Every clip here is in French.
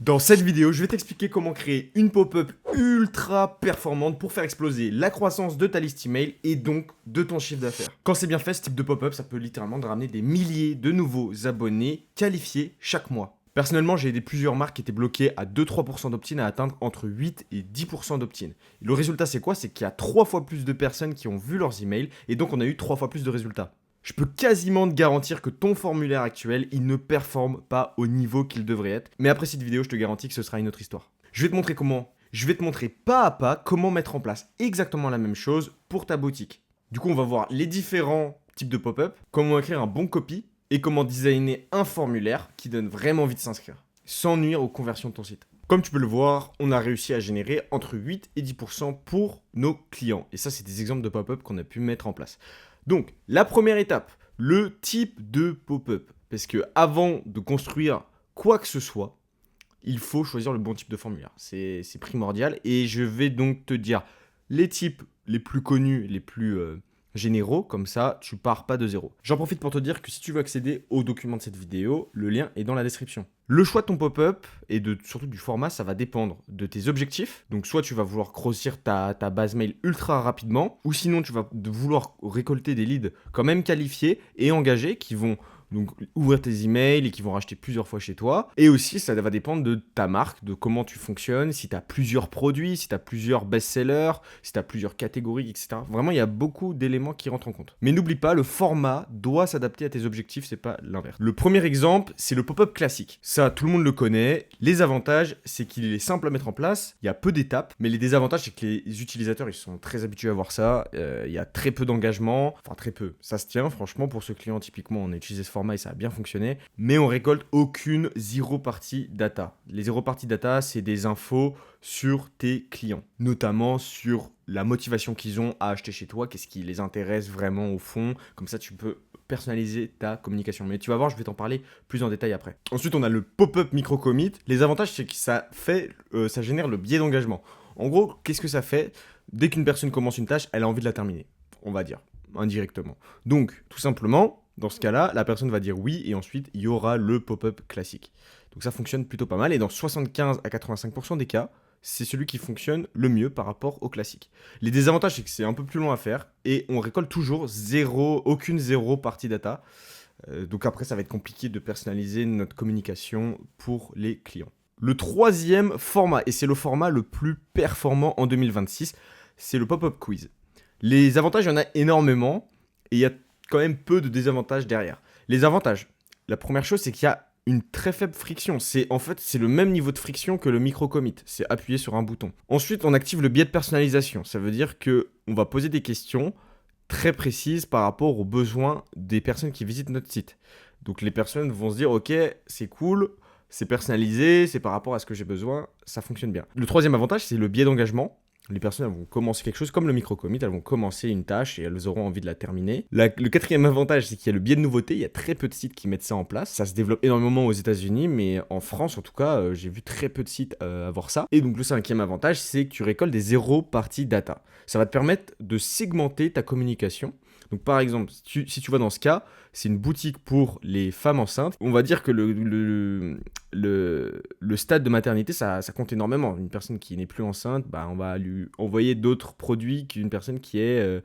Dans cette vidéo, je vais t'expliquer comment créer une pop-up ultra performante pour faire exploser la croissance de ta liste email et donc de ton chiffre d'affaires. Quand c'est bien fait, ce type de pop-up, ça peut littéralement te ramener des milliers de nouveaux abonnés qualifiés chaque mois. Personnellement, j'ai aidé plusieurs marques qui étaient bloquées à 2-3% d'opt-in à atteindre entre 8 et 10% d'opt-in. Le résultat, c'est quoi? C'est qu'il y a 3 fois plus de personnes qui ont vu leurs emails et donc on a eu 3 fois plus de résultats. Je peux quasiment te garantir que ton formulaire actuel, il ne performe pas au niveau qu'il devrait être. Mais après cette vidéo, je te garantis que ce sera une autre histoire. Je vais te montrer comment. Je vais te montrer pas à pas comment mettre en place exactement la même chose pour ta boutique. Du coup, on va voir les différents types de pop-up, comment écrire un bon copy et comment designer un formulaire qui donne vraiment envie de s'inscrire, sans nuire aux conversions de ton site. Comme tu peux le voir, on a réussi à générer entre 8 et 10% pour nos clients. Et ça, c'est des exemples de pop-up qu'on a pu mettre en place. Donc, la première étape, le type de pop-up. Parce que avant de construire quoi que ce soit, il faut choisir le bon type de formulaire. C'est primordial. Et je vais donc te dire les types les plus connus, les plus généraux. Comme ça, tu pars pas de zéro. J'en profite pour te dire que si tu veux accéder au document de cette vidéo, le lien est dans la description. Le choix de ton pop-up et surtout du format, ça va dépendre de tes objectifs. Donc soit tu vas vouloir grossir ta base mail ultra rapidement, ou sinon tu vas vouloir récolter des leads quand même qualifiés et engagés qui vont donc ouvrir tes emails et qui vont racheter plusieurs fois chez toi. Et aussi, ça va dépendre de ta marque, de comment tu fonctionnes, si tu as plusieurs produits, si tu as plusieurs best-sellers, si tu as plusieurs catégories, etc. Vraiment, il y a beaucoup d'éléments qui rentrent en compte. Mais n'oublie pas, le format doit s'adapter à tes objectifs, c'est pas l'inverse. Le premier exemple, c'est le pop-up classique. Ça, tout le monde le connaît. Les avantages, c'est qu'il est simple à mettre en place, il y a peu d'étapes, mais les désavantages, c'est que les utilisateurs, ils sont très habitués à voir ça. Il y a très peu d'engagement, enfin très peu. Ça se tient, franchement, pour ce client, typiquement, on a utilisé ce format et ça a bien fonctionné, mais on récolte aucune zero party data. Les zero party data, c'est des infos sur tes clients, notamment sur la motivation qu'ils ont à acheter chez toi, qu'est-ce qui les intéresse vraiment au fond, comme ça tu peux personnaliser ta communication. Mais tu vas voir, je vais t'en parler plus en détail après. Ensuite, on a le pop-up micro-commit. Les avantages, c'est que ça génère le biais d'engagement. En gros, qu'est-ce que ça fait? Dès qu'une personne commence une tâche, elle a envie de la terminer, on va dire, indirectement. Donc, tout simplement, dans ce cas-là, la personne va dire oui et ensuite il y aura le pop-up classique. Donc ça fonctionne plutôt pas mal et dans 75 à 85% des cas, c'est celui qui fonctionne le mieux par rapport au classique. Les désavantages, c'est que c'est un peu plus long à faire et on récolte toujours aucune zéro partie data. Donc après, ça va être compliqué de personnaliser notre communication pour les clients. Le troisième format, et c'est le format le plus performant en 2026, c'est le pop-up quiz. Les avantages, il y en a énormément et il y a quand même peu de désavantages derrière. Les avantages, la première chose, c'est qu'il y a une très faible friction. C'est le même niveau de friction que le micro-commit. C'est appuyer sur un bouton. Ensuite, on active le biais de personnalisation. Ça veut dire que on va poser des questions très précises par rapport aux besoins des personnes qui visitent notre site. Donc les personnes vont se dire, ok, c'est cool, c'est personnalisé, c'est par rapport à ce que j'ai besoin, ça fonctionne bien. Le troisième avantage, c'est le biais d'engagement. Les personnes elles vont commencer quelque chose comme le micro-commit, elles vont commencer une tâche et elles auront envie de la terminer. Le quatrième avantage, c'est qu'il y a le biais de nouveauté. Il y a très peu de sites qui mettent ça en place. Ça se développe énormément aux États-Unis, mais en France, en tout cas, j'ai vu très peu de sites avoir ça. Et donc, le cinquième avantage, c'est que tu récoltes des zéro party data. Ça va te permettre de segmenter ta communication. Donc, par exemple, si tu vois dans ce cas, c'est une boutique pour les femmes enceintes. On va dire que le stade de maternité, ça compte énormément. Une personne qui n'est plus enceinte, bah, on va lui envoyer d'autres produits qu'une personne qui est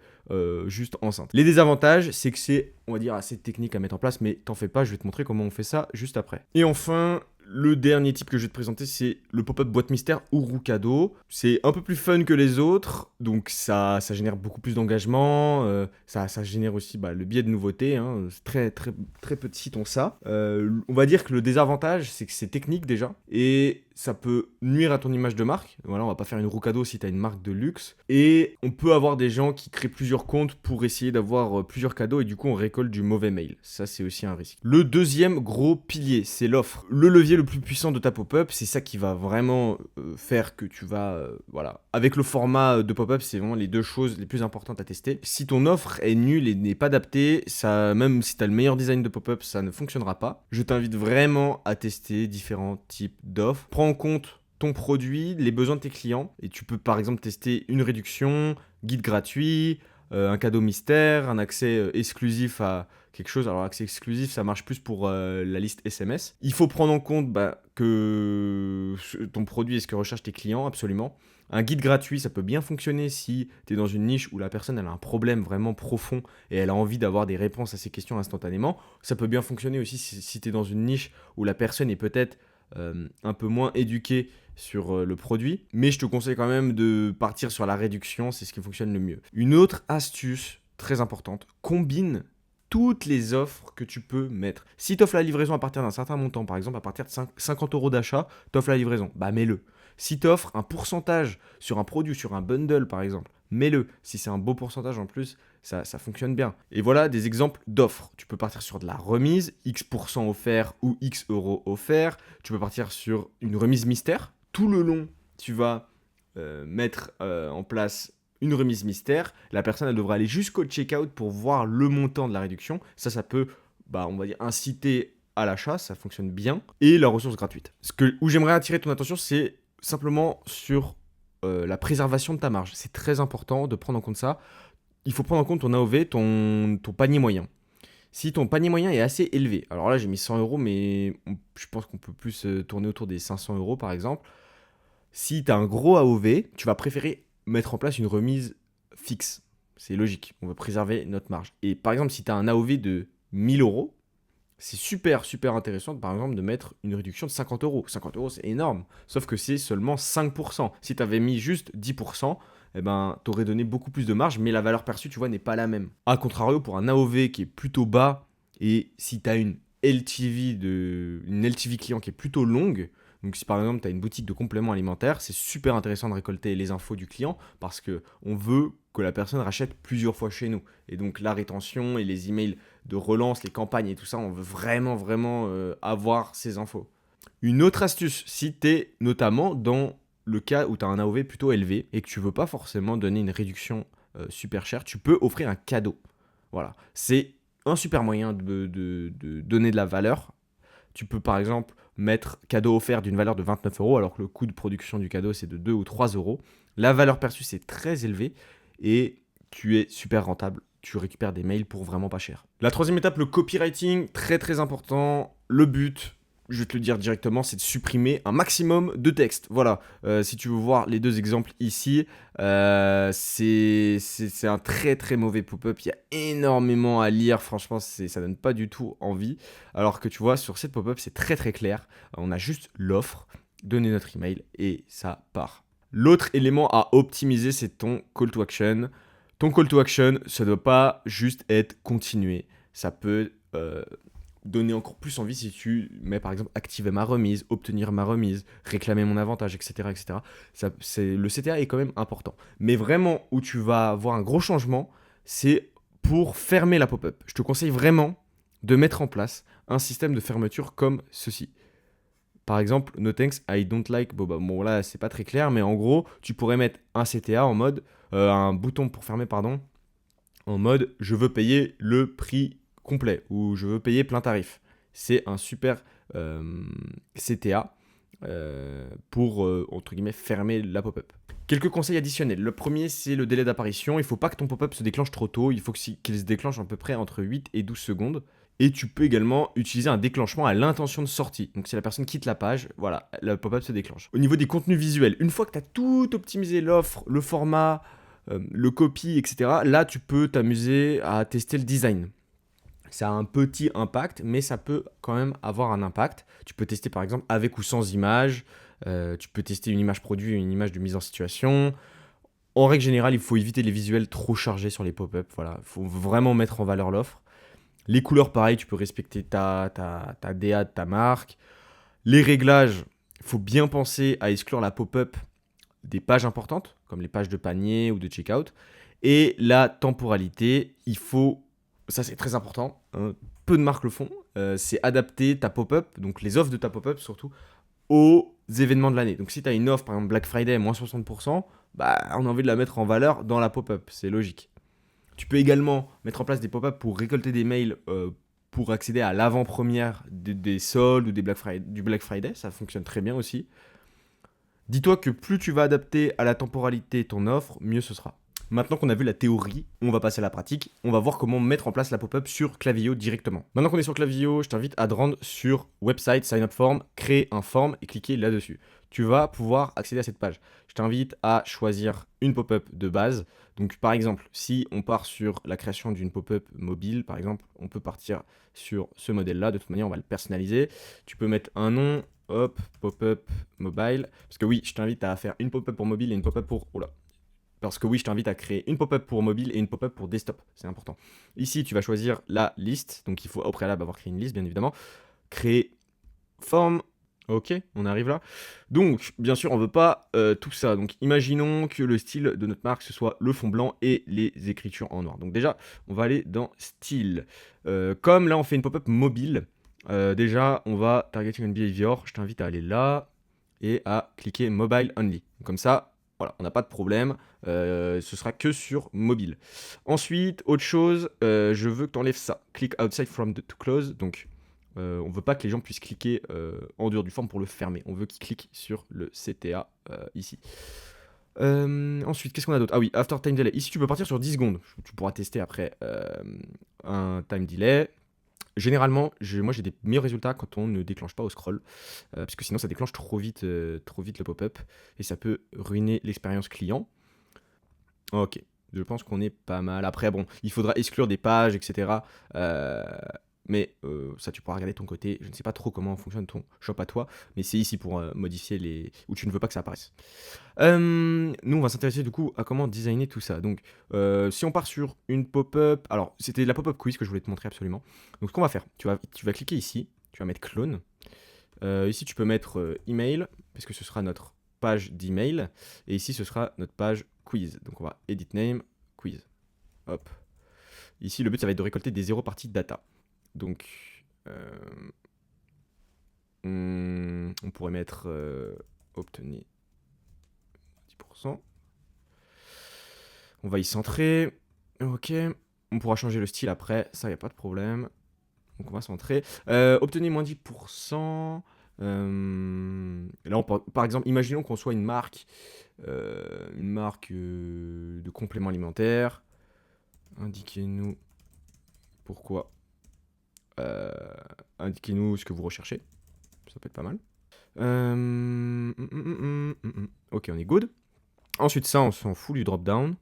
juste enceinte. Les désavantages, c'est que c'est, on va dire, assez technique à mettre en place, mais t'en fais pas, je vais te montrer comment on fait ça juste après. Et enfin, le dernier type que je vais te présenter, c'est le pop-up boîte mystère ou roue cadeau. C'est un peu plus fun que les autres, donc ça génère beaucoup plus d'engagement. Ça génère aussi le biais de nouveauté. Hein. Très peu de sites ont ça. On va dire que le désavantage, c'est que c'est technique déjà. Et ça peut nuire à ton image de marque. Voilà, on va pas faire une roue cadeau si tu as une marque de luxe. Et on peut avoir des gens qui créent plusieurs comptes pour essayer d'avoir plusieurs cadeaux et du coup on récolte du mauvais mail. Ça c'est aussi un risque. Le deuxième gros pilier, c'est l'offre. Le levier le plus puissant de ta pop-up, c'est ça qui va vraiment faire que tu vas... voilà. Avec le format de pop-up, c'est vraiment les deux choses les plus importantes à tester. Si ton offre est nulle et n'est pas adaptée, ça, même si tu as le meilleur design de pop-up, ça ne fonctionnera pas. Je t'invite vraiment à tester différents types d'offres. Prends en compte ton produit, les besoins de tes clients et tu peux par exemple tester une réduction, guide gratuit, un cadeau mystère, un accès exclusif à quelque chose. Alors accès exclusif, ça marche plus pour la liste SMS. Il faut prendre en compte que ton produit est ce que recherchent tes clients, absolument. Un guide gratuit, ça peut bien fonctionner si tu es dans une niche où la personne elle a un problème vraiment profond et elle a envie d'avoir des réponses à ses questions instantanément. Ça peut bien fonctionner aussi si tu es dans une niche où la personne est peut-être un peu moins éduquée sur le produit. Mais je te conseille quand même de partir sur la réduction, c'est ce qui fonctionne le mieux. Une autre astuce très importante, combine toutes les offres que tu peux mettre. Si tu offres la livraison à partir d'un certain montant, par exemple à partir de 50 euros d'achat, tu offres la livraison, mets-le. Si tu offres un pourcentage sur un produit, sur un bundle par exemple, mets-le. Si c'est un beau pourcentage en plus, ça fonctionne bien. Et voilà des exemples d'offres. Tu peux partir sur de la remise, X% offert ou X euros offert. Tu peux partir sur une remise mystère. Tout le long, tu vas mettre en place une remise mystère. La personne, elle devra aller jusqu'au checkout pour voir le montant de la réduction. Ça peut, on va dire, inciter à l'achat. Ça fonctionne bien. Et la ressource gratuite. Où j'aimerais attirer ton attention, c'est simplement sur la préservation de ta marge. C'est très important de prendre en compte ça. Il faut prendre en compte ton AOV, ton panier moyen. Si ton panier moyen est assez élevé, alors là j'ai mis 100 euros, mais je pense qu'on peut plus tourner autour des 500 euros par exemple. Si tu as un gros AOV, tu vas préférer mettre en place une remise fixe. C'est logique, on veut préserver notre marge. Et par exemple, si tu as un AOV de 1000 euros, c'est super intéressant par exemple de mettre une réduction de 50 euros. 50 euros c'est énorme, sauf que c'est seulement 5%. Si tu avais mis juste 10%, tu aurais donné beaucoup plus de marge, mais la valeur perçue, tu vois, n'est pas la même. A contrario, pour un AOV qui est plutôt bas, et si tu as une LTV client qui est plutôt longue, donc si par exemple tu as une boutique de compléments alimentaires, c'est super intéressant de récolter les infos du client parce qu'on veut que la personne rachète plusieurs fois chez nous. Et donc la rétention et les emails de relance, les campagnes et tout ça, on veut vraiment avoir ces infos. Une autre astuce, si tu es notamment dans le cas où tu as un AOV plutôt élevé et que tu veux pas forcément donner une réduction super chère, tu peux offrir un cadeau. Voilà, c'est un super moyen de donner de la valeur. Tu peux par exemple mettre cadeau offert d'une valeur de 29 euros alors que le coût de production du cadeau c'est de 2 ou 3 euros. La valeur perçue c'est très élevé et tu es super rentable. Tu récupères des mails pour vraiment pas cher. La troisième étape, le copywriting, très important. Le but, je vais te le dire directement, c'est de supprimer un maximum de texte. Voilà, si tu veux voir les deux exemples ici, c'est un très mauvais pop-up. Il y a énormément à lire, franchement, ça donne pas du tout envie. Alors que tu vois, sur cette pop-up, c'est très clair. On a juste l'offre, donner notre email et ça part. L'autre élément à optimiser, c'est ton call to action. Ton call to action, ça ne doit pas juste être continué. Ça peut donner encore plus envie si tu mets par exemple activer ma remise, obtenir ma remise, réclamer mon avantage, etc. Le CTA est quand même important. Mais vraiment où tu vas avoir un gros changement, c'est pour fermer la pop-up. Je te conseille vraiment de mettre en place un système de fermeture comme ceci. Par exemple, no thanks, I don't like boba. Bon là, c'est pas très clair, mais en gros, tu pourrais mettre un CTA en mode, un bouton pour fermer, pardon, en mode je veux payer le prix complet ou je veux payer plein tarif. C'est un super CTA pour, entre guillemets, fermer la pop-up. Quelques conseils additionnels. Le premier, c'est le délai d'apparition. Il ne faut pas que ton pop-up se déclenche trop tôt. Il faut qu'il se déclenche à peu près entre 8 et 12 secondes. Et tu peux également utiliser un déclenchement à l'intention de sortie. Donc si la personne quitte la page, voilà, le pop-up se déclenche. Au niveau des contenus visuels, une fois que tu as tout optimisé, l'offre, le format, le copy, etc., là, tu peux t'amuser à tester le design. Ça a un petit impact, mais ça peut quand même avoir un impact. Tu peux tester par exemple avec ou sans image. Tu peux tester une image produit, une image de mise en situation. En règle générale, il faut éviter les visuels trop chargés sur les pop-up. Voilà, il faut vraiment mettre en valeur l'offre. Les couleurs, pareil, tu peux respecter ta DA de ta marque. Les réglages, il faut bien penser à exclure la pop-up des pages importantes, comme les pages de panier ou de checkout. Et la temporalité, ça c'est très important, hein, peu de marques le font, c'est adapter ta pop-up, donc les offres de ta pop-up surtout, aux événements de l'année. Donc si tu as une offre, par exemple Black Friday, moins 60%, on a envie de la mettre en valeur dans la pop-up, c'est logique. Tu peux également mettre en place des pop-up pour récolter des mails pour accéder à l'avant-première des soldes ou du Black Friday, ça fonctionne très bien aussi. Dis-toi que plus tu vas adapter à la temporalité ton offre, mieux ce sera. Maintenant qu'on a vu la théorie, on va passer à la pratique. On va voir comment mettre en place la pop-up sur Klaviyo directement. Maintenant qu'on est sur Klaviyo, je t'invite à te rendre sur Website Sign Up Form, créer un form et cliquer là-dessus. Tu vas pouvoir accéder à cette page. Je t'invite à choisir une pop-up de base. Donc par exemple, si on part sur la création d'une pop-up mobile, par exemple, on peut partir sur ce modèle-là. De toute manière, on va le personnaliser. Tu peux mettre un nom, hop, pop-up mobile. Parce que oui, je t'invite à faire une pop-up pour mobile et une pop-up pour... Oh là. Parce que oui, je t'invite à créer une pop-up pour mobile et une pop-up pour desktop. C'est important. Ici, tu vas choisir la liste. Donc il faut au préalable avoir créé une liste, bien évidemment. Créer forme. Ok, on arrive là. Donc, bien sûr, on veut pas tout ça. Donc, imaginons que le style de notre marque, ce soit le fond blanc et les écritures en noir. Donc déjà, on va aller dans style. Comme là, on fait une pop-up mobile, déjà, on va targeting and behavior. Je t'invite à aller là et à cliquer mobile only. Comme ça, voilà, on n'a pas de problème. Ce sera que sur mobile. Ensuite, autre chose, je veux que tu enlèves ça. Click outside from the to close. Donc, on ne veut pas que les gens puissent cliquer en dehors du form pour le fermer. On veut qu'ils cliquent sur le CTA ici. Ensuite, qu'est-ce qu'on a d'autre? Ah oui, after time delay. Ici, tu peux partir sur 10 secondes. Tu pourras tester après un time delay. Généralement, moi j'ai des meilleurs résultats quand on ne déclenche pas au scroll, parce que sinon ça déclenche trop vite le pop-up et ça peut ruiner l'expérience client. Ok, je pense qu'on est pas mal. Après, bon, il faudra exclure des pages, etc. Mais ça, tu pourras regarder de ton côté. Je ne sais pas trop comment fonctionne ton shop à toi, mais c'est ici pour modifier les... où tu ne veux pas que ça apparaisse. Nous, on va s'intéresser du coup à comment designer tout ça. Donc, si on part sur une pop-up... Alors, c'était la pop-up quiz que je voulais te montrer absolument. Donc, ce qu'on va faire, tu vas cliquer ici, tu vas mettre clone. Ici, tu peux mettre email, parce que ce sera notre page d'email. Et ici, ce sera notre page quiz. Donc, on va edit name, quiz. Hop. Ici, le but, ça va être de récolter des 0 parties data. Donc, on pourrait mettre obtenir 10%. On va y centrer. Ok. On pourra changer le style après. Ça, il n'y a pas de problème. Donc, on va centrer. Obtenez moins 10%. Là, par exemple, imaginons qu'on soit une marque de compléments alimentaires. Indiquez-nous pourquoi. Indiquez-nous ce que vous recherchez. Ça peut être pas mal. Ok, on est good. Ensuite, ça, on s'en fout du drop-down.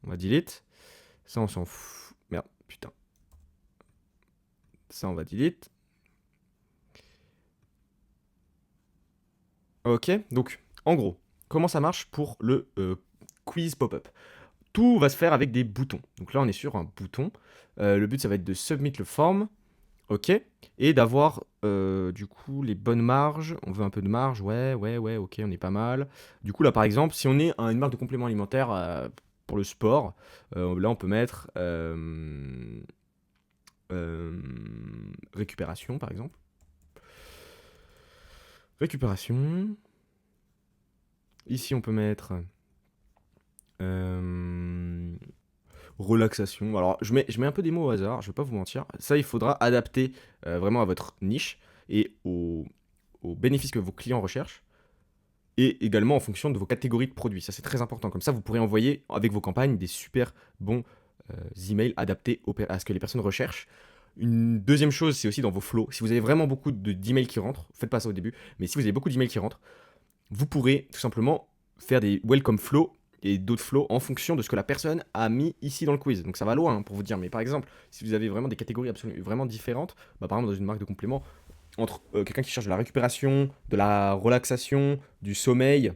On va delete. Ça, on s'en fout. Merde, putain. Ça, on va delete. Ok, donc, en gros, comment ça marche pour le quiz pop-up? Tout va se faire avec des boutons. Donc là, on est sur un bouton. Le but, ça va être de submit le form. Ok. Et d'avoir, du coup, les bonnes marges. On veut un peu de marge. Ouais, ok, on est pas mal. Du coup, là, par exemple, si on est une marque de compléments alimentaires pour le sport, là, on peut mettre récupération, par exemple. Récupération. Ici, on peut mettre relaxation. Alors, je mets un peu des mots au hasard, je vais pas vous mentir. Ça, il faudra adapter vraiment à votre niche et aux bénéfices que vos clients recherchent. Et également en fonction de vos catégories de produits. Ça, c'est très important. Comme ça, vous pourrez envoyer avec vos campagnes des super bons emails adaptés à ce que les personnes recherchent. Une deuxième chose, c'est aussi dans vos flows. Si vous avez vraiment beaucoup d'emails qui rentrent, faites pas ça au début, mais si vous avez beaucoup d'emails qui rentrent, vous pourrez tout simplement faire des welcome flows et d'autres flows en fonction de ce que la personne a mis ici dans le quiz. Donc ça va loin pour vous dire, mais par exemple, si vous avez vraiment des catégories absolument vraiment différentes, par exemple dans une marque de compléments, entre quelqu'un qui cherche de la récupération, de la relaxation, du sommeil,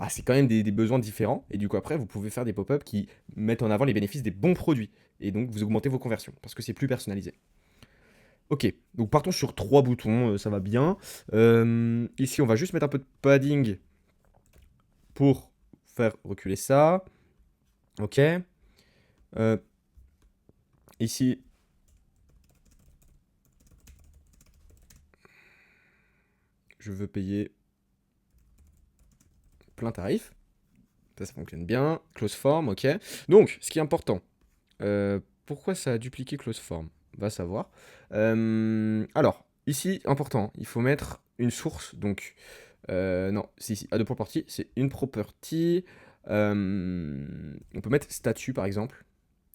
c'est quand même des besoins différents. Et du coup, après, vous pouvez faire des pop-up qui mettent en avant les bénéfices des bons produits. Et donc, vous augmentez vos conversions parce que c'est plus personnalisé. Ok, donc partons sur 3 boutons, ça va bien. Ici, on va juste mettre un peu de padding pour faire reculer ça. Ok. Ici, je veux payer plein tarif. Ça fonctionne bien. Close form, ok. Donc, ce qui est important, pourquoi ça a dupliqué close form? Va savoir. Alors, ici, important, il faut mettre une source. Donc, non, c'est ici, add a property, c'est une property. On peut mettre statut par exemple.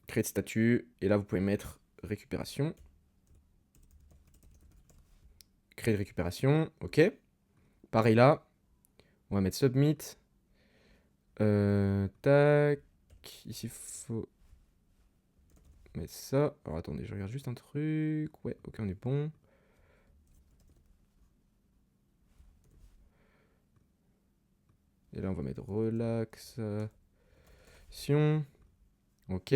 Créer de statut. Et là, vous pouvez mettre récupération. Créer de récupération. Ok. Pareil là. On va mettre submit. Tac. Ici, il faut mettre ça. Alors attendez, je regarde juste un truc. Ouais, ok, on est bon. Et là, on va mettre relaxation. Ok.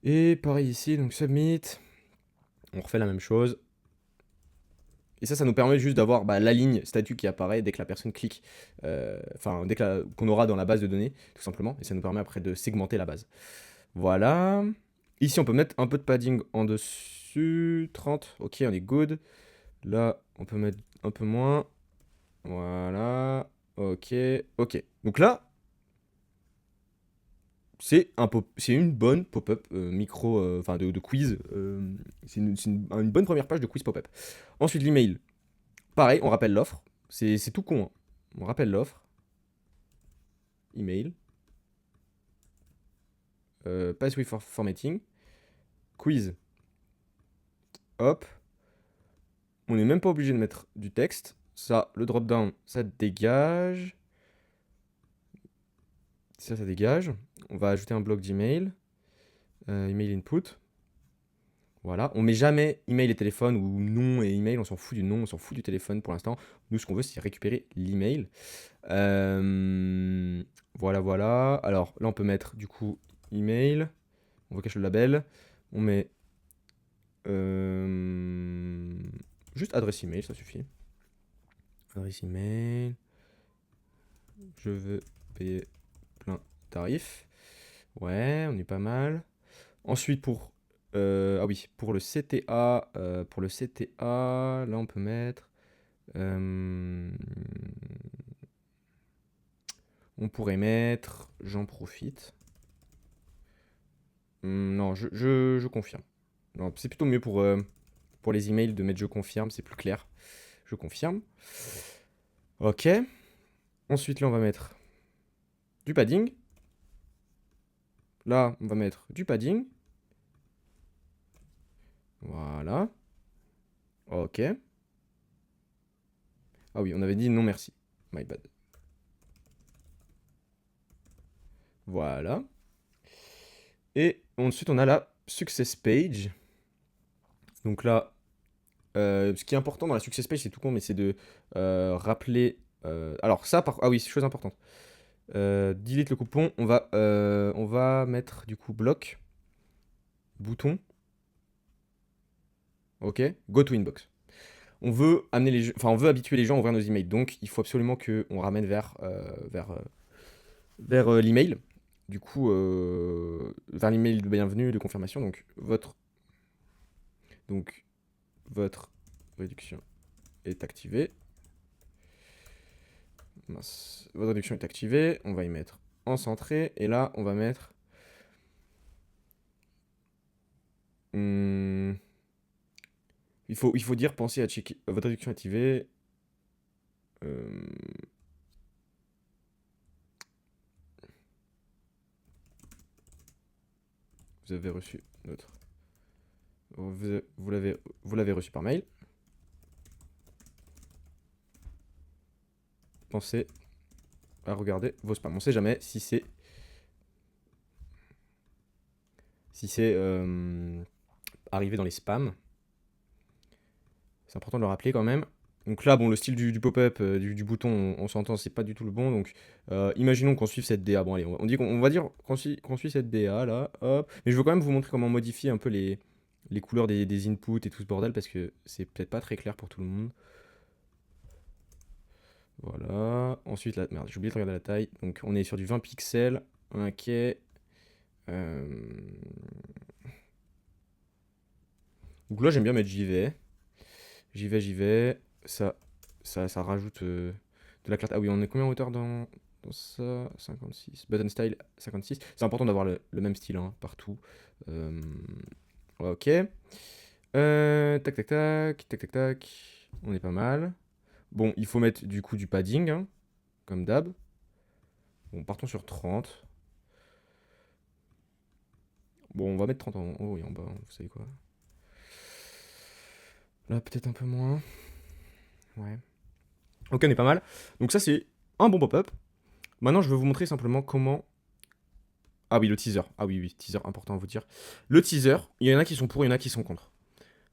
Et pareil ici, donc submit. On refait la même chose. Et ça nous permet juste d'avoir la ligne statut qui apparaît dès que la personne clique. Enfin, dès qu'on aura dans la base de données, tout simplement. Et ça nous permet après de segmenter la base. Voilà. Ici, on peut mettre un peu de padding en dessus. 30. Ok, on est good. Là, on peut mettre un peu moins. Voilà. Ok. Ok. Donc là, c'est une bonne pop-up micro, enfin de quiz. C'est une bonne première page de quiz pop-up. Ensuite, l'email. Pareil, on rappelle l'offre. C'est tout con, hein. On rappelle l'offre. Email. Password for formatting. Quiz. Hop. On n'est même pas obligé de mettre du texte. Ça, le drop-down, ça dégage. Ça dégage. On va ajouter un bloc d'email. Email input. Voilà. On met jamais email et téléphone ou nom et email. On s'en fout du nom, on s'en fout du téléphone pour l'instant. Nous, ce qu'on veut, c'est récupérer l'email. Voilà, voilà. Alors là, on peut mettre du coup email. On va cacher le label. On met juste adresse email, ça suffit. Adresse email. Je veux payer plein tarif. Ouais, on est pas mal. Ensuite, pour ah oui, pour le CTA, là on peut mettre. On pourrait mettre. J'en profite. Non, je confirme. Non, c'est plutôt mieux pour les emails de mettre je confirme, c'est plus clair. Je confirme. Ok. Ensuite, là, on va mettre du padding. Là, on va mettre du padding. Voilà. Ok. Ah oui, on avait dit non merci. My bad. Voilà. Et ensuite, on a la success page. Donc là, ce qui est important dans la success page, c'est tout con, mais c'est de rappeler. Alors ça, ah oui, c'est chose importante. Delete le coupon. On va mettre du coup bloc, bouton. Ok. Go to inbox. On veut on veut habituer les gens à ouvrir nos emails. Donc, il faut absolument qu'on ramène vers l'email. Du coup, vers l'email de bienvenue, de confirmation. Donc, votre réduction est activée. Mince. Votre réduction est activée. On va y mettre en centré. Et là, on va mettre. Il faut dire, pensez à checker votre réduction activée. Vous avez reçu notre. Vous l'avez reçu par mail. Pensez à regarder vos spams. On sait jamais si c'est arrivé dans les spams. C'est important de le rappeler quand même. Donc là, bon, le style du pop-up, du bouton, on s'entend, c'est pas du tout le bon. Donc, imaginons qu'on suive cette DA. Bon, allez, on va dire qu'on suit cette DA là. Hop. Mais je veux quand même vous montrer comment modifier un peu les couleurs des inputs et tout ce bordel parce que c'est peut-être pas très clair pour tout le monde. Voilà. Ensuite, là, merde, j'ai oublié de regarder la taille. Donc, on est sur du 20 pixels. Ok. Donc là, j'aime bien mettre j'y vais. J'y vais. Ça rajoute de la clarté. Ah oui, on est combien en hauteur dans ça? 56. Button style 56. C'est important d'avoir le même style hein, partout. Ok. Tac, tac, tac. Tac, tac, tac. On est pas mal. Bon, il faut mettre du coup du padding, hein, comme d'hab. Bon, partons sur 30. Bon, on va mettre 30 en haut et en bas, vous savez quoi. Là, peut-être un peu moins. Ouais. Ok, on est pas mal. Donc ça, c'est un bon pop-up. Maintenant, je vais vous montrer simplement comment... Ah oui, le teaser. Ah oui, oui, teaser, important à vous dire. Le teaser, il y en a qui sont pour, il y en a qui sont contre.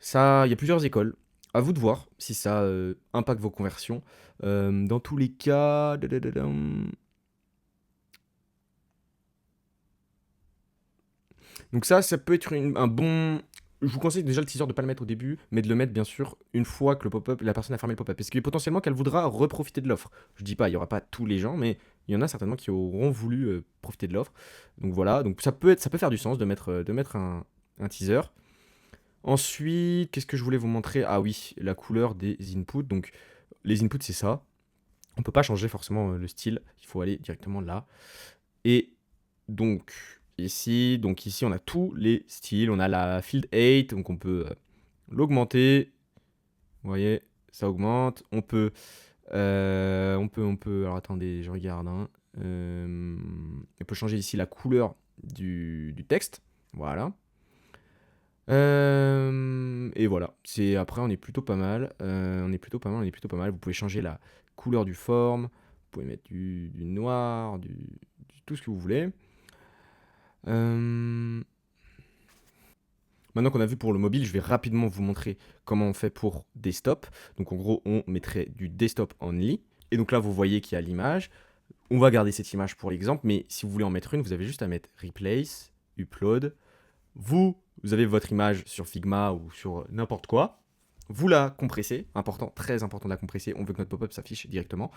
Ça, il y a plusieurs écoles. À vous de voir si ça impacte vos conversions. Dans tous les cas... Donc ça peut être un bon... Je vous conseille déjà le teaser de ne pas le mettre au début, mais de le mettre bien sûr une fois que le pop-up, la personne a fermé le pop-up. Parce que potentiellement qu'elle voudra reprofiter de l'offre. Je dis pas, il n'y aura pas tous les gens, mais il y en a certainement qui auront voulu profiter de l'offre. Donc voilà, donc ça peut faire du sens de mettre un teaser. Ensuite, qu'est-ce que je voulais vous montrer? Ah oui, la couleur des inputs. Donc les inputs c'est ça. On peut pas changer forcément le style, il faut aller directement là. Et donc ici, on a tous les styles, on a la field 8, donc on peut l'augmenter. Vous voyez, ça augmente. On peut, alors attendez, je regarde. Hein. On peut changer ici la couleur du texte. Voilà. Et voilà. Après, on est plutôt pas mal. On est plutôt pas mal. Vous pouvez changer la couleur du form. Vous pouvez mettre du noir, tout ce que vous voulez. Maintenant qu'on a vu pour le mobile, je vais rapidement vous montrer comment on fait pour desktop. Donc en gros, on mettrait du desktop only. Et donc là, vous voyez qu'il y a l'image. On va garder cette image pour l'exemple, mais si vous voulez en mettre une, vous avez juste à mettre replace, upload. Vous avez votre image sur Figma ou sur n'importe quoi. Vous la compressez, important, très important de la compresser. On veut que notre pop-up s'affiche directement.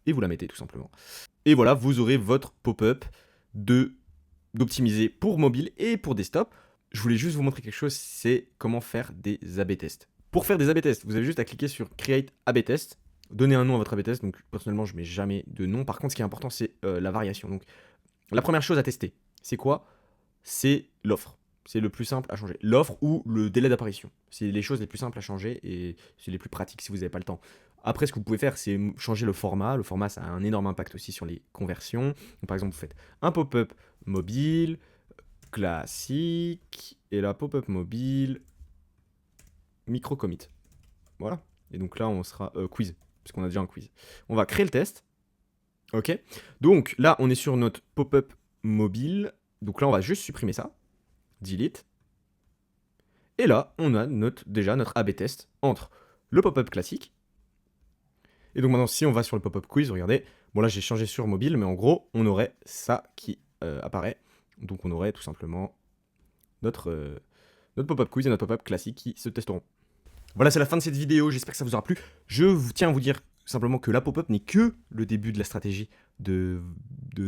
Et vous la mettez tout simplement. Et voilà, vous aurez votre pop-up d'optimiser pour mobile et pour desktop. Je voulais juste vous montrer quelque chose, c'est comment faire des A/B tests. Pour faire des A/B tests, vous avez juste à cliquer sur Create A/B test, donner un nom à votre A/B test. Donc personnellement, je mets jamais de nom. Par contre, ce qui est important, c'est la variation. Donc la première chose à tester, c'est quoi? C'est l'offre. C'est le plus simple à changer. L'offre ou le délai d'apparition. C'est les choses les plus simples à changer et c'est les plus pratiques si vous n'avez pas le temps. Après, ce que vous pouvez faire, c'est changer le format. Le format, ça a un énorme impact aussi sur les conversions. Donc, par exemple, vous faites un pop-up mobile, classique, et la pop-up mobile, micro-commit. Voilà. Et donc là, on sera quiz, parce qu'on a déjà un quiz. On va créer le test. Ok. Donc là, on est sur notre pop-up mobile. Donc là, on va juste supprimer ça. Delete. Et là, on a déjà notre A/B test entre le pop-up classique. Et donc maintenant, si on va sur le pop-up quiz, regardez. Bon là, j'ai changé sur mobile, mais en gros, on aurait ça qui apparaît. Donc on aurait tout simplement notre pop-up quiz et notre pop-up classique qui se testeront. Voilà, c'est la fin de cette vidéo, j'espère que ça vous aura plu. Je vous tiens à vous dire simplement que la pop-up n'est que le début de la stratégie de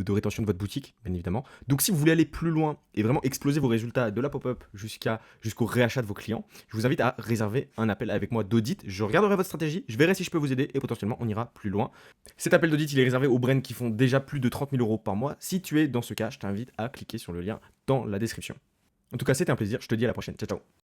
rétention de votre boutique, bien évidemment. Donc si vous voulez aller plus loin et vraiment exploser vos résultats de la pop-up jusqu'au réachat de vos clients, je vous invite à réserver un appel avec moi d'audit. Je regarderai votre stratégie, je verrai si je peux vous aider et potentiellement on ira plus loin. Cet appel d'audit, il est réservé aux brands qui font déjà plus de 30 000 € par mois. Si tu es dans ce cas, je t'invite à cliquer sur le lien dans la description. En tout cas, c'était un plaisir, je te dis à la prochaine. Ciao, ciao.